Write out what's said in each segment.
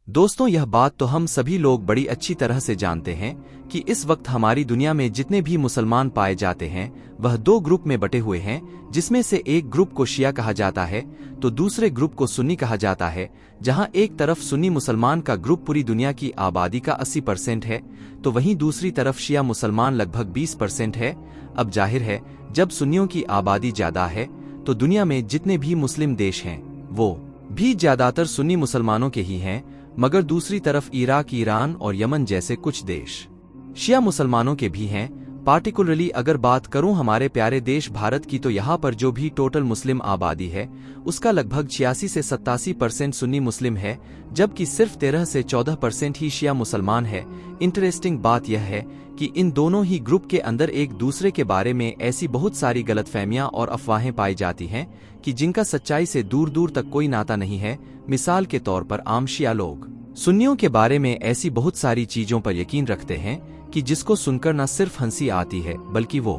दोस्तों, यह बात तो हम सभी लोग बड़ी अच्छी तरह से जानते हैं कि इस वक्त हमारी दुनिया में जितने भी मुसलमान पाए जाते हैं वह दो ग्रुप में बटे हुए हैं, जिसमें से एक ग्रुप को शिया कहा जाता है तो दूसरे ग्रुप को सुन्नी कहा जाता है। जहां एक तरफ सुन्नी मुसलमान का ग्रुप पूरी दुनिया की आबादी का 80% है तो वहीं दूसरी तरफ शिया मुसलमान लगभग 20% है। अब जाहिर है, जब सुन्नियों की आबादी ज्यादा है तो दुनिया में जितने भी मुस्लिम देश हैं वो भी ज्यादातर सुन्नी मुसलमानों के ही हैं, मगर दूसरी तरफ इराक, ईरान और यमन जैसे कुछ देश शिया मुसलमानों के भी हैं। पार्टिकुलरली अगर बात करूं हमारे प्यारे देश भारत की, तो यहाँ पर जो भी टोटल मुस्लिम आबादी है उसका लगभग 86 से 87% सुन्नी मुस्लिम है, जबकि सिर्फ 13 से 14% ही शिया मुसलमान है। इंटरेस्टिंग बात यह है कि इन दोनों ही ग्रुप के अंदर एक दूसरे के बारे में ऐसी बहुत सारी गलतफहमियां और अफवाहें पाई जाती हैं कि जिनका सच्चाई से दूर दूर तक कोई नाता नहीं है। मिसाल के तौर पर आम शिया लोग सुन्नियों के बारे में ऐसी बहुत सारी चीजों पर यकीन रखते हैं कि जिसको सुनकर न सिर्फ हंसी आती है बल्कि वो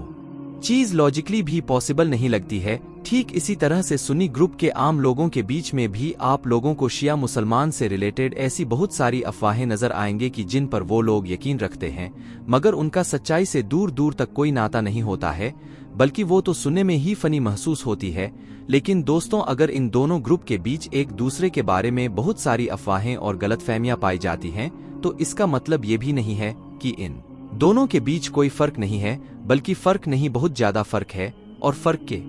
चीज लॉजिकली भी पॉसिबल नहीं लगती है। ठीक इसी तरह से सुन्नी ग्रुप के आम लोगों के बीच में भी आप लोगों को शिया मुसलमान से रिलेटेड ऐसी बहुत सारी अफवाहें नजर आएंगे कि जिन पर वो लोग यकीन रखते हैं, मगर उनका सच्चाई से दूर दूर तक कोई नाता नहीं होता है, बल्कि वो तो सुनने में ही फनी महसूस होती है। लेकिन दोस्तों, अगर इन दोनों ग्रुप के बीच एक दूसरे के बारे में बहुत सारी अफवाहें और गलतफहमियां पाई जाती हैं तो इसका मतलब ये भी नहीं है कि इन दोनों के बीच कोई फर्क नहीं है, बल्कि फर्क नहीं बहुत ज्यादा फर्क है। और फर्क के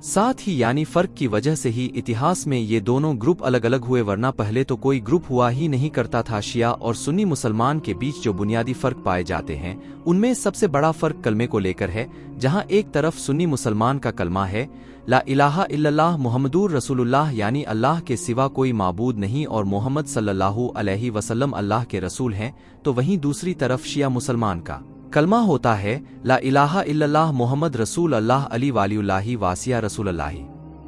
साथ ही यानी फर्क की वजह से ही इतिहास में ये दोनों ग्रुप अलग अलग हुए, वरना पहले तो कोई ग्रुप हुआ ही नहीं करता था। शिया और सुन्नी मुसलमान के बीच जो बुनियादी फर्क पाए जाते हैं उनमें सबसे बड़ा फर्क कलमे को लेकर है, जहां एक तरफ सुन्नी मुसलमान का कलमा है ला इलाहा इल्लल्लाह मुहम्मदुर रसूलुल्लाह, यानी अल्लाह के सिवा कोई माबूद नहीं और मोहम्मद सल्लल्लाहु अलैहि वसल्लम अल्लाह के रसूल हैं, तो वहीं दूसरी तरफ शिया मुसलमान का कलमा होता है ला इलाहा इल्लल्लाह मुहम्मद रसूल अल्लाह अली वालियुल्लाहि वासिया रसूलुल्लाहि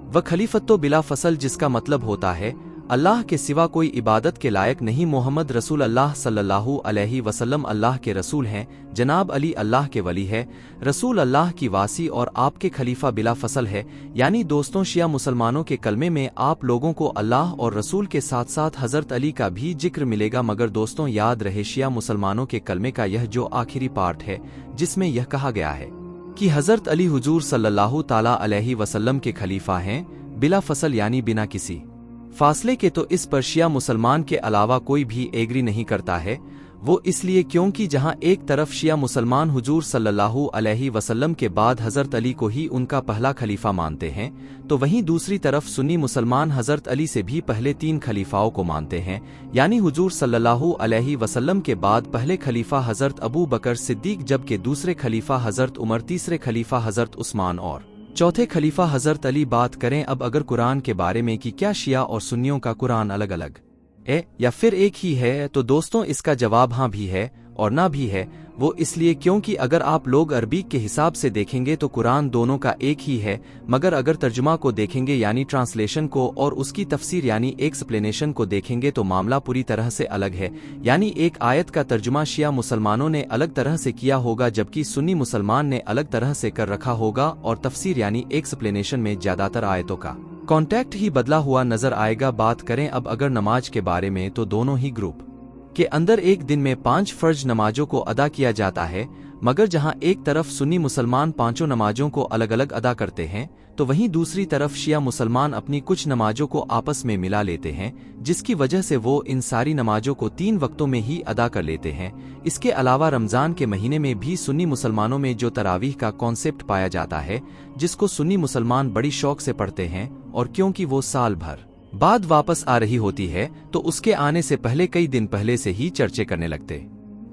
व खलीफतो बिला फसल, जिसका मतलब होता है अल्लाह के सिवा कोई इबादत के लायक नहीं, मोहम्मद रसूल अल्लाह सल्लल्लाहु अलैहि वसल्लम अल्लाह के रसूल हैं, जनाब अली अल्लाह के वली है, रसूल अल्लाह की वासी और आपके खलीफा बिला फसल है। यानी दोस्तों, शिया मुसलमानों के कलमे में आप लोगों को अल्लाह और रसूल के साथ साथ हजरत अली का भी जिक्र मिलेगा। मगर दोस्तों, याद रहे, शिया मुसलमानों के कलमे का यह जो आखिरी पार्ट है जिसमें यह कहा गया है कि हजरत अली हुजूर सल्लल्लाहु ताला अलैहि वसल्लम के खलीफा हैं बिला फसल, यानी बिना किसी फासले के, तो इस पर शिया मुसलमान के अलावा कोई भी एग्री नहीं करता है। वो इसलिए क्योंकि जहां एक तरफ शिया मुसलमान हुजूर सल्लल्लाहु अलैहि वसल्लम के बाद हजरत अली को ही उनका पहला खलीफा मानते हैं, तो वहीं दूसरी तरफ सुन्नी मुसलमान हजरत अली से भी पहले 3 खलीफाओं को मानते हैं, यानी हुजूर सल्लल्लाहु अलैहि वसल्लम के बाद पहले खलीफा हजरत अबू बकर सिद्दीक, जबकि दूसरे खलीफा हजरत उमर, तीसरे खलीफा हजरत उस्मान और चौथे खलीफा हजरत अली। बात करें अब अगर कुरान के बारे में कि क्या शिया और सुन्नियों का कुरान अलग अलग है या फिर एक ही है, तो दोस्तों इसका जवाब हाँ भी है और ना भी है। वो इसलिए क्योंकि अगर आप लोग अरबीक के हिसाब से देखेंगे तो कुरान दोनों का एक ही है, मगर अगर तर्जुमा को देखेंगे यानी ट्रांसलेशन को और उसकी तफसीर यानी एक्सप्लेनेशन को देखेंगे तो मामला पूरी तरह से अलग है। यानी एक आयत का तर्जुमा शिया मुसलमानों ने अलग तरह से किया होगा, जबकि सुन्नी मुसलमान ने अलग तरह से कर रखा होगा, और तफसीर यानी एक्सप्लेनेशन में ज्यादातर आयतों का कॉन्टेक्ट ही बदला हुआ नजर आएगा। बात करें अब अगर नमाज के बारे में, तो दोनों ही ग्रुप के अंदर एक दिन में 5 फर्ज नमाजों को अदा किया जाता है, मगर जहां एक तरफ सुन्नी मुसलमान 5 नमाजों को अलग अलग अदा करते हैं, तो वहीं दूसरी तरफ शिया मुसलमान अपनी कुछ नमाजों को आपस में मिला लेते हैं, जिसकी वजह से वो इन सारी नमाजों को 3 वक्तों में ही अदा कर लेते हैं। इसके अलावा रमजान के महीने में भी सुन्नी मुसलमानों में जो तरावीह का कॉन्सेप्ट पाया जाता है, जिसको सुन्नी मुसलमान बड़ी शौक से पढ़ते हैं, और क्योंकि वो साल भर बाद वापस आ रही होती है तो उसके आने से पहले कई दिन पहले से ही चर्चे करने लगते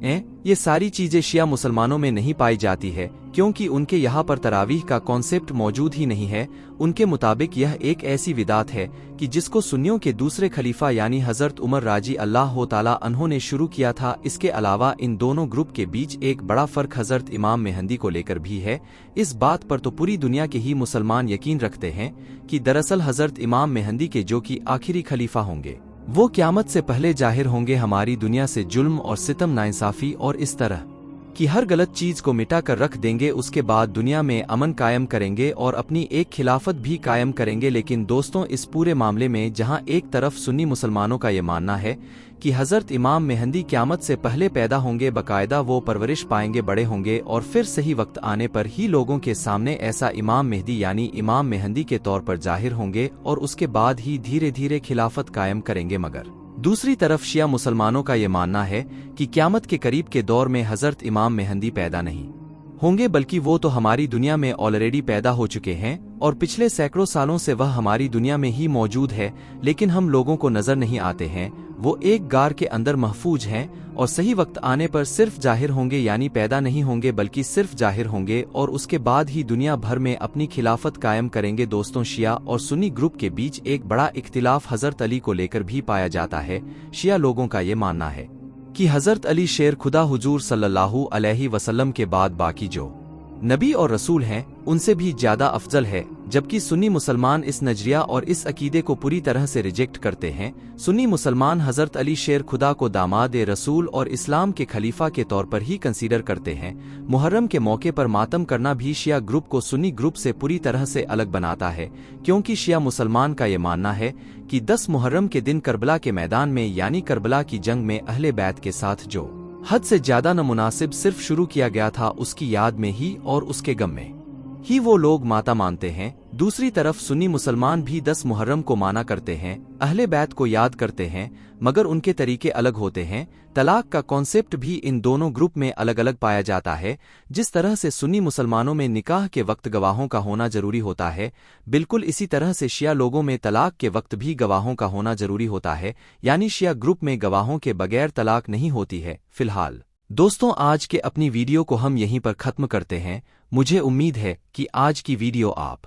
हैं। ये सारी चीजें शिया मुसलमानों में नहीं पाई जाती है, क्योंकि उनके यहाँ पर तरावीह का कॉन्सेप्ट मौजूद ही नहीं है। उनके मुताबिक यह एक ऐसी विदात है कि जिसको सुन्नियों के दूसरे खलीफा यानी हजरत उमर राजी अल्लाह ताला अन्हों ने शुरू किया था। इसके अलावा इन दोनों ग्रुप के बीच एक बड़ा फर्क हजरत इमाम मेहंदी को लेकर भी है। इस बात पर तो पूरी दुनिया के ही मुसलमान यकीन रखते हैं कि दरअसल हजरत इमाम मेहंदी के जो कि आखिरी खलीफा होंगे, वो क़यामत से पहले जाहिर होंगे हमारी दुनिया से जुल्म और सितम, नाइंसाफी और इस तरह कि हर गलत चीज को मिटा कर रख देंगे, उसके बाद दुनिया में अमन कायम करेंगे और अपनी एक खिलाफत भी कायम करेंगे। लेकिन दोस्तों, इस पूरे मामले में जहां एक तरफ सुन्नी मुसलमानों का ये मानना है कि हजरत इमाम मेहंदी क़यामत से पहले पैदा होंगे, बाकायदा वो परवरिश पाएंगे, बड़े होंगे और फिर सही वक्त आने पर ही लोगों के सामने ऐसा इमाम मेहदी यानी इमाम मेहंदी के तौर पर जाहिर होंगे और उसके बाद ही धीरे धीरे खिलाफत कायम करेंगे। मगर दूसरी तरफ शिया मुसलमानों का ये मानना है कि क़यामत के करीब के दौर में हजरत इमाम मेहंदी पैदा नहीं होंगे, बल्कि वो तो हमारी दुनिया में ऑलरेडी पैदा हो चुके हैं और पिछले सैकड़ों सालों से वह हमारी दुनिया में ही मौजूद है, लेकिन हम लोगों को नजर नहीं आते हैं। वो एक गार के अंदर महफूज हैं और सही वक्त आने पर सिर्फ जाहिर होंगे, यानी पैदा नहीं होंगे बल्कि सिर्फ जाहिर होंगे और उसके बाद ही दुनिया भर में अपनी खिलाफत कायम करेंगे। दोस्तों, शिया और सुन्नी ग्रुप के बीच एक बड़ा इख्तिलाफ हजरत अली को लेकर भी पाया जाता है। शिया लोगों का ये मानना है कि हजरत अली शेर खुदा हुजूर सल्लल्लाहु अलैहि वसल्लम के बाद बाकी जो नबी और रसूल हैं उनसे भी ज्यादा अफजल है, जबकि सुन्नी मुसलमान इस नजरिया और इस अकीदे को पूरी तरह से रिजेक्ट करते हैं। सुन्नी मुसलमान हजरत अली शेर खुदा को दामाद रसूल और इस्लाम के खलीफा के तौर पर ही कंसीडर करते हैं। मुहर्रम के मौके पर मातम करना भी शिया ग्रुप को सुन्नी ग्रुप से पूरी तरह से अलग बनाता है, क्योंकि शिया मुसलमान का ये मानना है कि 10 मुहर्रम के दिन करबला के मैदान में यानी करबला की जंग में अहले बैत के साथ जो हद से ज्यादा नामुनासिब सिर्फ शुरू किया गया था, उसकी याद में ही और उसके गम में ही वो लोग माता मानते हैं। दूसरी तरफ सुन्नी मुसलमान भी 10 मुहर्रम को माना करते हैं, अहले बैत को याद करते हैं, मगर उनके तरीके अलग होते हैं। तलाक का कॉन्सेप्ट भी इन दोनों ग्रुप में अलग अलग पाया जाता है। जिस तरह से सुन्नी मुसलमानों में निकाह के वक्त गवाहों का होना जरूरी होता है, बिल्कुल इसी तरह से शिया लोगों में तलाक के वक्त भी गवाहों का होना जरूरी होता है, यानी शिया ग्रुप में गवाहों के बगैर तलाक नहीं होती है। फिलहाल दोस्तों, आज के अपनी वीडियो को हम यहीं पर खत्म करते हैं। मुझे उम्मीद है कि आज की वीडियो आप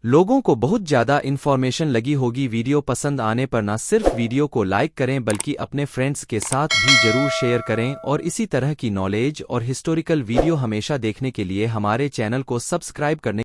लोगों को बहुत ज़्यादा इन्फॉर्मेशन लगी होगी। वीडियो पसंद आने पर ना सिर्फ वीडियो को लाइक करें बल्कि अपने फ्रेंड्स के साथ भी जरूर शेयर करें और इसी तरह की नॉलेज और हिस्टोरिकल वीडियो हमेशा देखने के लिए हमारे चैनल को सब्सक्राइब करने